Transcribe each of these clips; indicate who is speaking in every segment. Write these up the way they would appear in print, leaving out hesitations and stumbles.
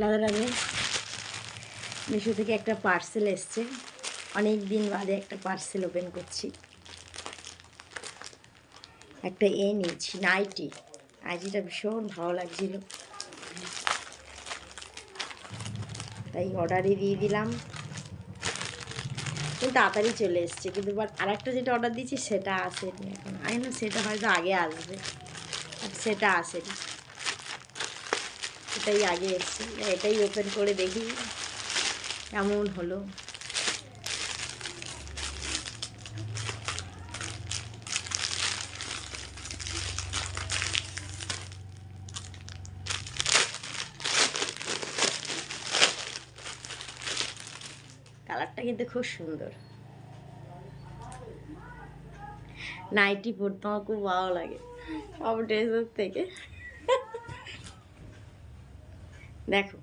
Speaker 1: রাধা রাধে। মিশো থেকে একটা পার্সেল এসছে, অনেক দিন বাদে একটা পার্সেল ওপেন করছি। একটা নিয়েছি নাইটি। নাইটিটা ভীষণ ভালো লাগছিল, তাই অর্ডারই দিয়ে দিলাম। কিন্তু তাড়াতাড়ি চলে এসছে, কিন্তু বাট আর একটা যেটা অর্ডার দিয়েছি সেটা আসেনি এখন। আমি না সেটা হয়তো আগে আসবে, আর সেটা আসেনি, এটাই আগে এসছে। এটাই ওপেন করে দেখি কেমন হলো। কালারটা কিন্তু খুব সুন্দর। নাইটি পরতে আমার খুব ভালো লাগে সব ড্রেসের থেকে। দেখো,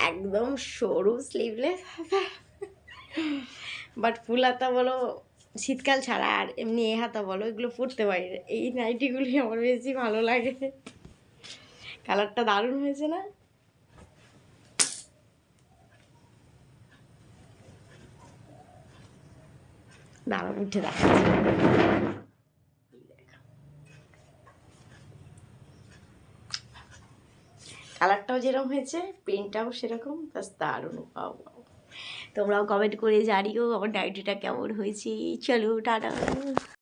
Speaker 1: একদম সরু স্লিভলেস, বাট ফুল হাতা বলো শীতকাল ছাড়া আর এমনি এ হাতা বলো এগুলো পরতে পারি না। এই নাইটিগুলি আমার বেশি ভালো লাগে। কালারটা দারুণ হয়েছে না? দারুণ উঠে দেখাচ্ছে। কালারটাও যেরকম হয়েছে, প্রিন্টটাও সেরকম, বাস দারুণ। তোমরাও কমেন্ট করে জানিও আমার নাইটিটা কেমন হয়েছে। চলো টাটা।